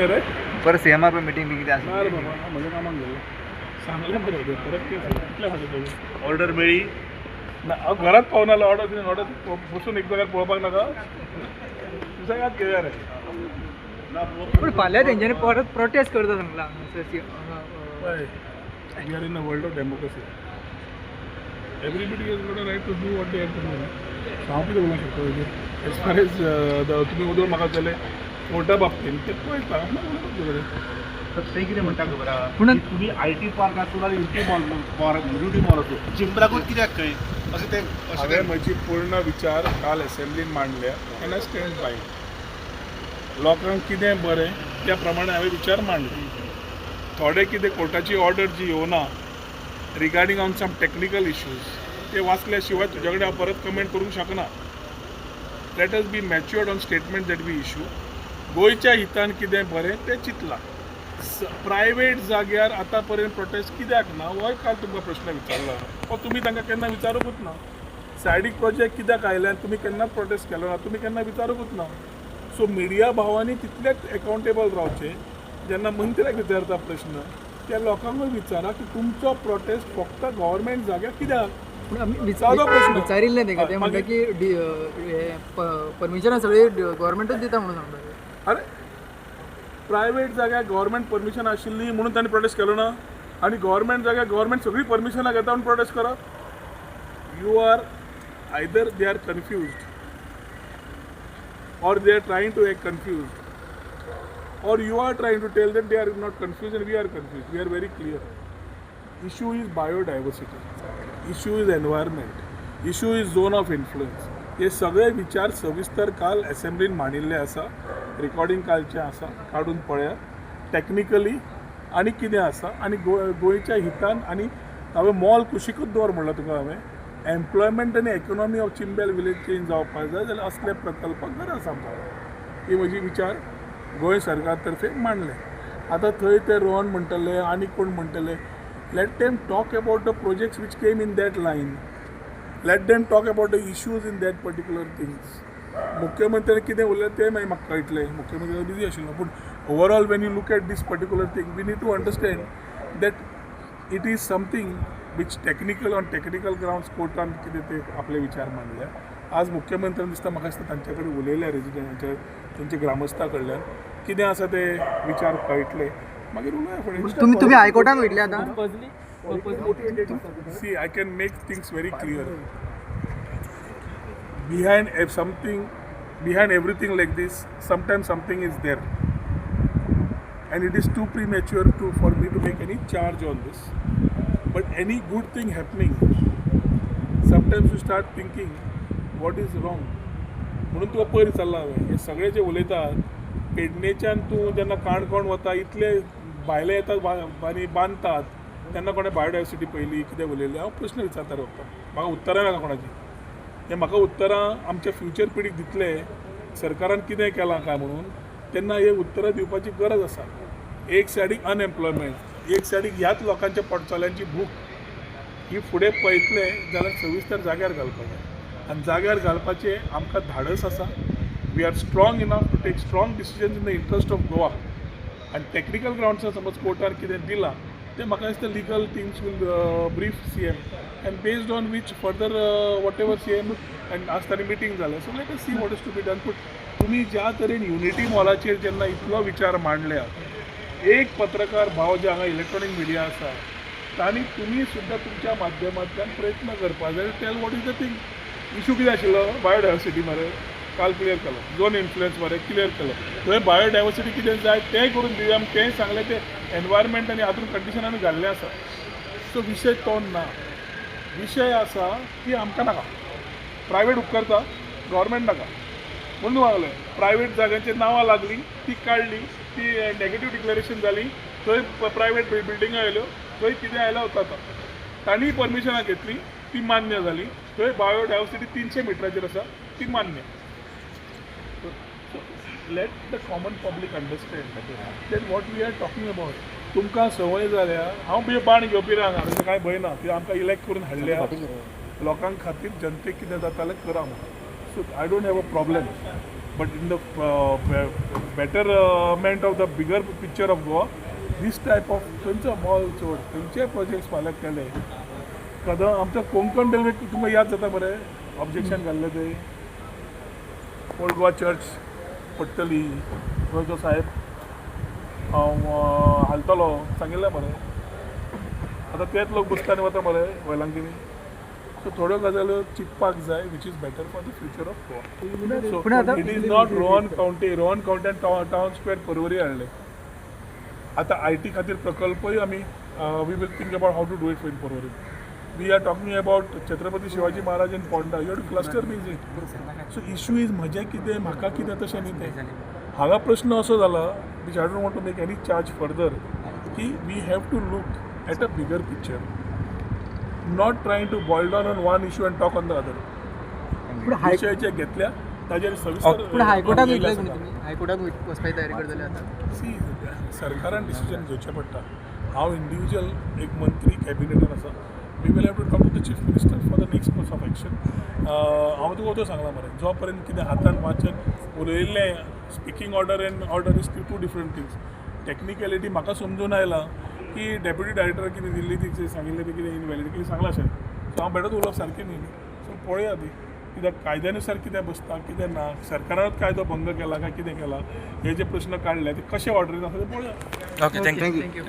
रे परत सीएमआर पण मिटिंग बी किती ना रे बाबा म्हजे कामाक गेलो सांगले बरें होते परत कितल्या फाटी ऑर्डर मेळ्ळी ना हांव घरात पावून आलो ऑर्डर बसून एक जाग्यार पळोवपाक नाका सुसेगाद घेवया रे पण फाल्यां तेंच्यांनी परत प्रोटेस्ट करता सांगला we are in a world of democracy. Everybody has got a right to do what they have to do. हांव कितें उलोवंक शकता as far as तुमी उदक म्हाका जाले कोर्टा बाबतींत तें पळयता ते कितें म्हणटा खबर आहा म्हणून तुम्ही IT पार्क आसूं ना युनिटी मॉल आसूं चिंबराकूच कित्याक खंय अशें ते हांवें म्हजी पूर्ण विचार काल असेंब्लीन मांडल्या एंड आय स्टँड बाय लोकांक कितें बरें त्या प्रमाणे हांवें विचार मांडले थोडे कितें कोर्टाची ऑर्डर जी येवना regarding on some technical issues ते वाचल्या शिवाय तुजे कडेन हांव परत कमेंट करूंक शकना let us be matured on statement that we issue गोंयच्या हितान कितें बरें तें चिंतलां प्रायवेट जाग्यार आतां पर्यंत प्रोटेस्ट कित्याक ना हो काल तुमकां प्रश्न विचारला हो तुमी तांकां केन्ना विचारूंकूच ना सायडीक प्रोजेक्ट कित्याक आयले आनी तुमी केन्ना प्रोटेस्ट केलो ना तुमी केन्ना विचारूंकूच ना सो मिडिया भावांनी तितलेच अकावंटेबल रावचे जेन्ना मंत्र्याक विचारता प्रश्न त्या लोकांकूय विचारा की तुमचो प्रोटेस्ट फक्त गव्हर्मेंट जाग्यार कित्याक सादो प्रश्न विचारिल्लें तेका ते म्हणटा की परमिशनां सगळी गव्हर्मेंटूच दिता म्हणून सांगता अरे प्रायवेट जाग्यार गव्हर्मेंट परमिशन आशिल्ली म्हणून तांणी प्रोटेस्ट केलो ना आनी गव्हर्मेंट जाग्यार गव्हर्मेंट सगळी परमिशनां घेता म्हणून प्रोटेस्ट करप you are either they are confused or they are trying to act confused or you are trying to tell them they are not confused and we are confused. We are very clear. Issue is biodiversity, issue is environment, issue is zone of influence. हे सगळे विचार सविस्तर काल असेंब्लीन मांडिल्ले आसा recording कालचें आसा काडून पळया technically आनी कितें आसा आनी गोंयच्या हितान आनी हांवें मॉल कुशीकूच दवर म्हणलां तुका हांवें एम्प्लॉयमेंट आनी इकॉनॉमी ऑफ चिंबेल विलेज चेंज जावपाक जाय जाल्यार असले प्रकल्पाक गरज आसा ही म्हजी विचार गोंय सरकार तर्फे मांडले आतां थंय ते रोहन म्हणटले आनी कोण म्हणटले let them talk about the projects which came in that line let them talk about the issues in that particular things मुख्यमंत्र्यान कितें उरलें तें मागीर म्हाका कळटलें मुख्यमंत्री बिजी आशिल्लो पूण overall when you look at these particular thing we need to understand that it is something which technical on technical grounds कोर्टान कितें ते आपले विचार मांडल्या आज मुख्यमंत्र्यान दिसता म्हाका दिसता तांचे कडेन उलयल्या रेजिडेंटांच्या तेंचे ग्रामस्था कडल्यान कितें आसा ते विचार कळटले मागीर उलया फुडें तुम्ही हायकोर्टान वयतले आतां see I can make things very clear behind everything like this sometimes something is there and it is too premature for me to make any charge on this but any good thing happening sometimes you start thinking what is wrong म्हणून तुका पयर चल्ला हांवें हे सगळे जे उलयतात पेडणेच्यान तूं जेन्ना काणकोण वता इतले भायले येतात आनी बांदतात तेन्ना कोणें बायोडायवर्सिटी पयली कितें उलयलें हांव प्रश्न विचारता म्हाका उतरां नाका कोणाची हे म्हाका उतरां आमच्या फ्युचर पिढीक दितले सरकारान कितें केलां काय म्हणून तेन्ना हे उतरां दिवपाची गरज आसा एक सायडीक अनएम्प्लॉयमेंट एक सायडीक ह्याच लोकांच्या पोटचाल्यांची भूक ही फुडें पळयतले जाल्यार सविस्तर जाग्यार घालपाक जाय आनी जाग्यार घालपाचें आमकां धाडस आसा we are strong enough to take strong decisions in the interest of Goa आनी टेक्निकल ग्राउंड्सार समज कोर्टान कितें दिलां तें म्हाका दिसता legal things will brief CM and based on which further whatever CM and आज ताणी मिटींग जालें so let us see what is to be done पूण तुमी ज्या तरेन युनिटी मॉलाचेर जेन्ना इतलो विचार मांडल्या एक पत्रकार भाव जे हांगा इलेक्ट्रॉनीक मिडिया आसा तांणी तुमी सुद्दां तुमच्या माध्यमांतल्यान प्रयत्न करपाक जाय tell what is the thing issue कितें आशिल्लो बायोडायवर्सिटी मरे काल क्लियर केलो झोन इन्फ्लुयन्स मरे क्लियर केलो थंय बायोडायवर्सिटी कितें जाय तेंय करून दिवया आमी तेंय सांगलें तें एनवायरमेंट आनी हातूंत कंडिशनांनी घाल्लें आसा सो विशय तो ना विशय आसा की आमकां नाका प्रायवेट उपकारता गव्हर्मेंट नाका म्हणून वागलें प्रायवेट जाग्यांचेर नांवां लागलीं ती काडली ती नेगेटीव डिक्लेरेशन जाली थंय प्रायवेट बिल्डिंगा आयल्यो थंय कितें आयलां वता तांणी परमिशनां घेतली ती मान्य जाली थंय बायोडायवर्सिटी 300 मिटराचेर आसा ती मान्य let the common public understand that what we are talking about तुमकां संवय जाल्या हांव बी बाण घेवपी रावना ताचें कांय भंय ना ती आमकां इलेक्ट करून हाडल्या लोकां खातीर जनतेक कितें जाता जाल्यार करा म्हणून so I don't have a problem but in the betterment of the bigger picture of Goa. This type of खंयचो मॉल चड खंयचे प्रोजेक्ट्स फाल्यां केले कदा आमच्या कोंकण रेल्वे तुमकां याद जाता बरें ऑब्जेक्शन घाल्लें ते ओल्ड गोवा चर्च पडटली गोंयचो साहेब हांव हालतलो सांगिल्लें मरे आतां तेच लोक बसतानी वता मरे वेलांगिनी सो थोड्यो गजाल्यो चिंतपाक जाय which is better for the future of Goa so it is not Rohan Khaunte town square Porvorim हाडले आता IT खातीर प्रकल्पय आमी we will think about how to do it in Porvorim we are talking about Chhatrapati Shivaji Maharaj in Ponda you to cluster music so issue is म्हजें कितें म्हाका कितें तशें न्ही तें हांगा प्रश्न असो जाला which I don't want to make any charge further की we have to look at a bigger picture not trying to boil down on one issue and talk on the other विशय जे घेतल्या ताजेर सविस्तर पुढे हायकोर्टाक वयतले तुमी हायकोर्टाक वचपाची तयारी करतले आता सी सरकारान डिसिजन घेवचें पडटा हांव इंडिविज्युअल एक मंत्री कॅबिनेटान आसा we will have to talk to the chief minister for the next course of action हांव तुका तो सांगला मरे जो पर्यंत कितें हातान वाचन उलयल्लें speaking order and order is two different things technicality म्हाका समजून आयला की डेप्युटी डायरेक्टर कितें दिल्ली ती सांगिल्लें ते कितें इनवॅलिड कितें सांगलां अशें सो हांव बेडच उलोवप सारकें न्ही सो पळया ती कित्याक कायद्यानुसार कितें बसता कितें ना सरकारानच कायदो भंग केला काय कितें केला हे जे प्रश्न काडले ते कशे ऑर्डरीन आसा ते पळया ओके थँक्यू थँक्यू